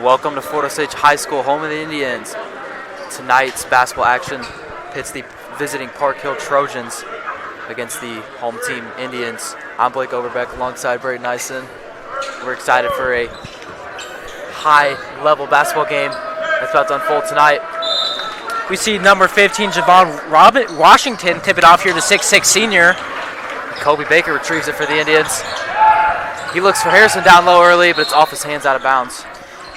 Welcome to Fort Osage High School, home of the Indians. Tonight's basketball action pits the visiting Park Hill Trojans against the home team Indians. I'm Blake Overbeck alongside Brayden Nyson. We're excited for a high-level basketball game that's about to unfold tonight. We see number 15, Javon Washington, tip it off here to 6'6" senior. Kobe Baker retrieves it for the Indians. He looks for Harrison down low early, but it's off his hands out of bounds.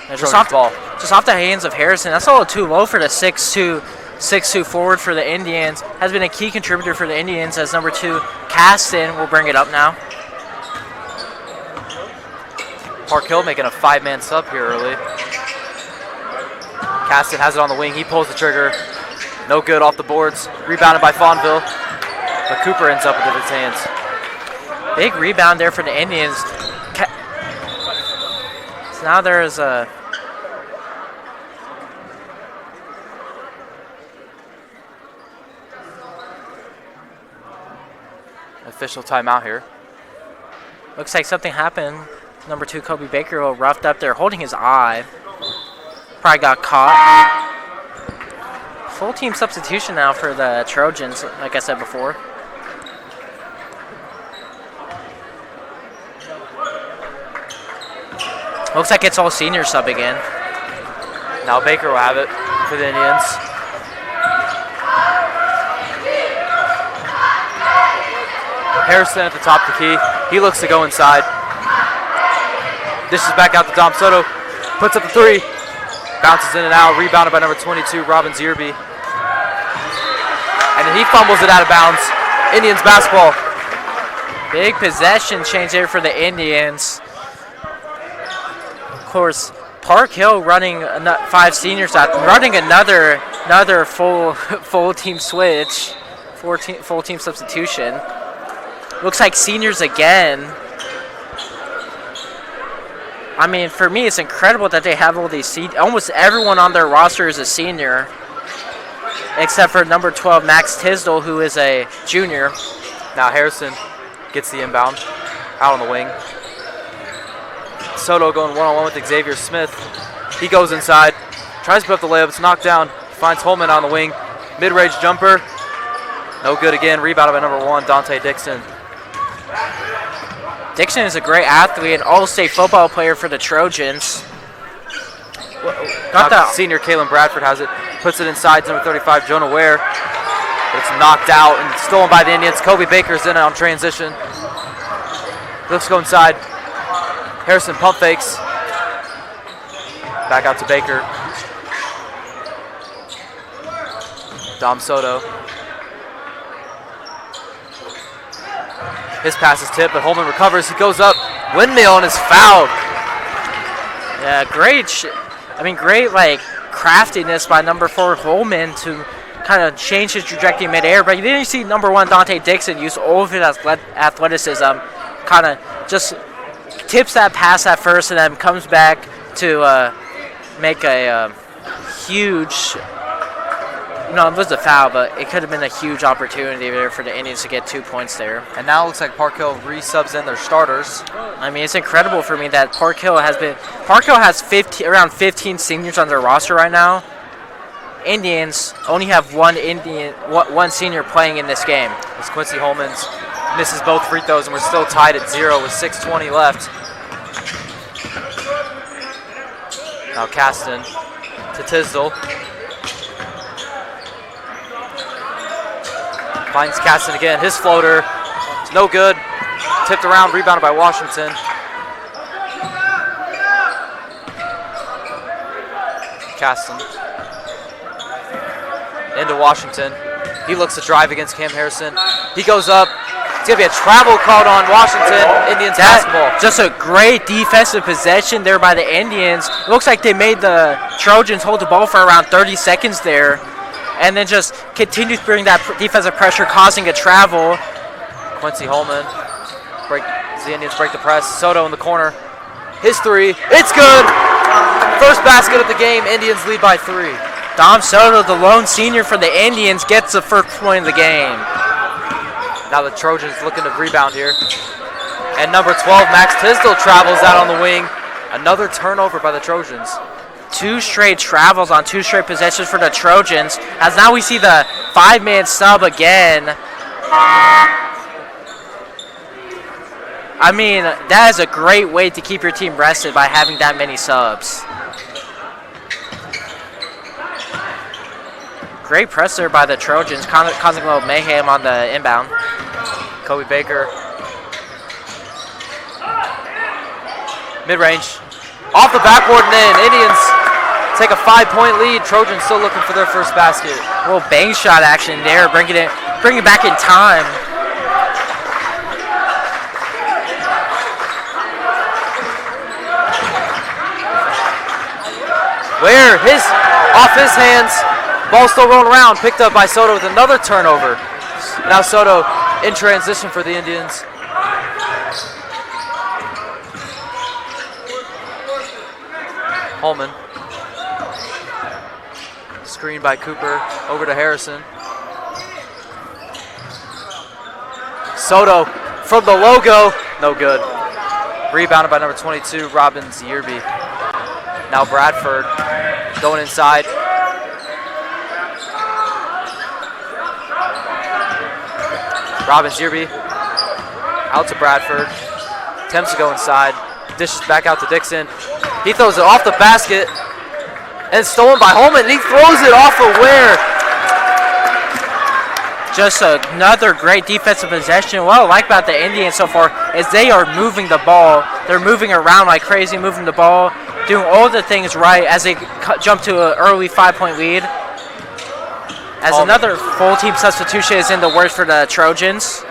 Just off the hands of Harrison. That's a little too low for the 6'2" forward for the Indians. Has been a key contributor for the Indians as number 2, Caston, will bring it up now. Park Hill making a 5-man sub here early. Caston has it on the wing. He pulls the trigger. No good off the boards. Rebounded by Fawnville. But Cooper ends up with it in his hands. Big rebound there for the Indians. So now there's a official timeout here. Looks like something happened. Number 2, Kobe Baker, roughed up there, holding his eye. Probably got caught. Full team substitution now for the Trojans, like I said before. Looks like it's all senior sub again. Now Baker will have it for the Indians. Harrison at the top of the key. He looks to go inside. Dishes back out to Dom Soto. Puts up the 3. Bounces in and out. Rebounded by number 22, Robin Zierby. And then he fumbles it out of bounds. Indians basketball. Big possession change there for the Indians. Of course, Park Hill running 5 seniors out, running another full team switch, full team substitution. Looks like seniors again. I mean, for me, it's incredible that they have all these almost everyone on their roster is a senior, except for number 12, Max Tisdale, who is a junior. Now Harrison gets the inbound out on the wing. Soto going one-on-one with Xavier Smith. He goes inside, tries to put up the layup. It's knocked down. Finds Holman on the wing. Mid-range jumper. No good again. Rebounded by number 1, Dante Dixon. Dixon is a great athlete, an all-state football player for the Trojans. Senior Kalen Bradford has it. Puts it inside to number 35, Jonah Ware. It's knocked out and stolen by the Indians. Kobe Baker's in it on transition. Looks to go inside. Harrison pump fakes. Back out to Baker. Dom Soto. His pass is tipped, but Holman recovers. He goes up. Windmill and is fouled. Yeah, great craftiness by number 4, Holman, to kind of change his trajectory midair. But you didn't see number 1, Dante Dixon, use all of his athleticism, kind of just tips that pass at first and then comes back to make a huge, no, it was a foul, but it could have been a huge opportunity there for the Indians to get 2 points there. And now it looks like Park Hill resubs in their starters. I mean, it's incredible for me that Park Hill has around 15 seniors on their roster right now. Indians only have one senior playing in this game. As Quincy Holman's misses both free throws, and we're still tied at 0 with 6:20 left. Now Caston to Tisdale. Finds Caston again. His floater, no good. Tipped around, rebounded by Washington. Caston into Washington. He looks to drive against Cam Harrison. He goes up. It's going to be a travel called on Washington. Indians basketball. Just a great defensive possession there by the Indians. It looks like they made the Trojans hold the ball for around 30 seconds there, and then just continue to bring that defensive pressure, causing a travel. Quincy Holman. The Indians break the press. Soto in the corner. His 3. It's good. First basket of the game. Indians lead by 3. Dom Soto, the lone senior for the Indians, gets the first point of the game. Now the Trojans looking to rebound here. And number 12, Max Tisdale, travels out on the wing. Another turnover by the Trojans. 2 straight travels on 2 straight possessions for the Trojans, as now we see the 5-man sub again. I mean, that is a great way to keep your team rested by having that many subs. Great press there by the Trojans, causing a little mayhem on the inbound. Kobe Baker. Mid-range. Off the backboard and in. Indians take a 5-point lead. Trojans still looking for their first basket. A little bang shot action there, bringing it back in time. Where off his hands, ball still rolling around, picked up by Soto with another turnover. Now Soto in transition for the Indians. Holman. Screen by Cooper, over to Harrison. Soto from the logo, no good. Rebounded by number 22, Robbins Yearby. Now Bradford going inside. Robbins Yearby out to Bradford. Attempts to go inside. Dishes back out to Dixon. He throws it off the basket. And it's stolen by Holman. And he throws it off of Ware. Just another great defensive possession. What I like about the Indians so far is they are moving the ball. They're moving around like crazy, moving the ball, doing all the things right as they jump to an early 5-point lead. As another full team substitution is in the works for the Trojans.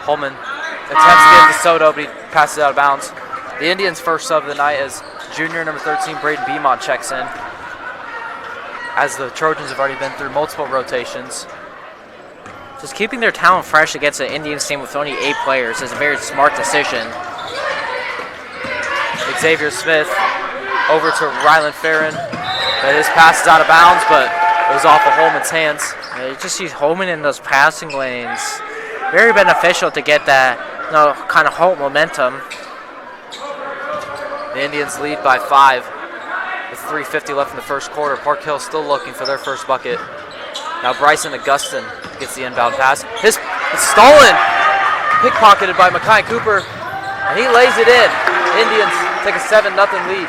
Holman attempts to get to Soto, but he passes out of bounds. The Indians' first sub of the night is junior number 13, Braden Beaumont checks in. As the Trojans have already been through multiple rotations. Just keeping their talent fresh against the Indians team with only 8 players is a very smart decision. Xavier Smith over to Ryland Farron. But his pass is out of bounds, but it was off of Holman's hands. Yeah, you just see Holman in those passing lanes. Very beneficial to get that kind of halt momentum. The Indians lead by 5 with 3:50 left in the first quarter. Park Hill still looking for their first bucket. Now Bryson Augustin gets the inbound pass. It's stolen! Pickpocketed by Makai Cooper, and he lays it in. Indians take a 7-0 lead.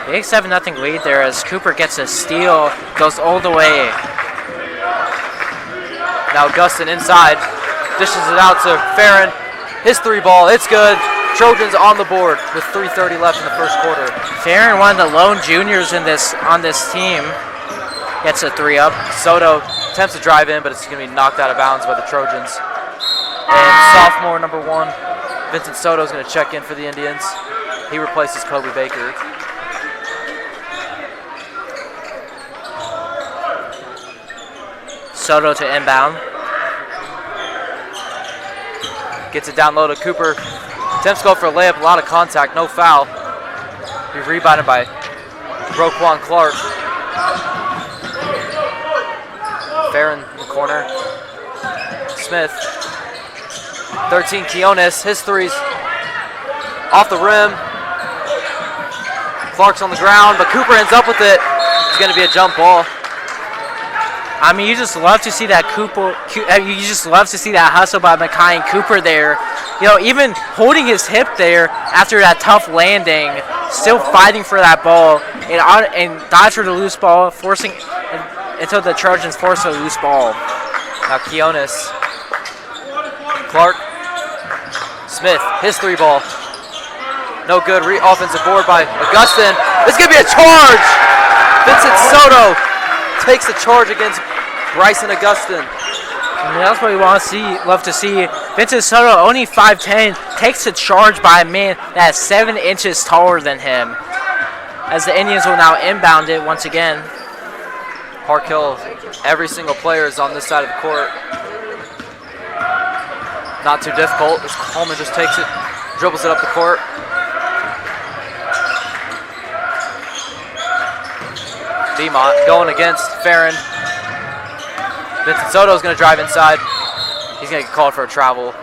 Big 7-0 lead there as Cooper gets a steal, goes all the way. Now Augustin inside, dishes it out to Farron. His 3-ball, it's good. Trojans on the board with 3:30 left in the first quarter. Farron, one of the lone juniors on this team, gets a 3-up. Soto attempts to drive in, but it's going to be knocked out of bounds by the Trojans. And sophomore number 1, Vincent Soto is going to check in for the Indians. He replaces Kobe Baker. Soto to inbound. Gets it down low to Cooper. Attempts to go for a layup, a lot of contact, no foul. He's rebounded by Roquan Clark. Farron in the corner. Smith. 13, Quiones. His 3's off the rim. Clark's on the ground, but Cooper ends up with it. It's going to be a jump ball. I mean, you just love to see that you just love to see that hustle by Makai and Cooper there. You know, even holding his hip there after that tough landing, still fighting for that ball and dodge for the loose ball, forcing until the Trojans force a loose ball. Now Quiones, Clark, Smith, his 3-ball. No good. Offensive board by Augustin. It's going to be a charge. Vincent Soto takes the charge against Bryson Augustin. And that's what we want to see, love to see. Vincent Soto, only 5'10", takes the charge by a man that is 7 inches taller than him. As the Indians will now inbound it once again. Park Hill, every single player is on this side of the court. Not too difficult. As Coleman just takes it, dribbles it up the court. Beaumont going against Farron. Vincent Soto is going to drive inside. He's going to get called for a travel.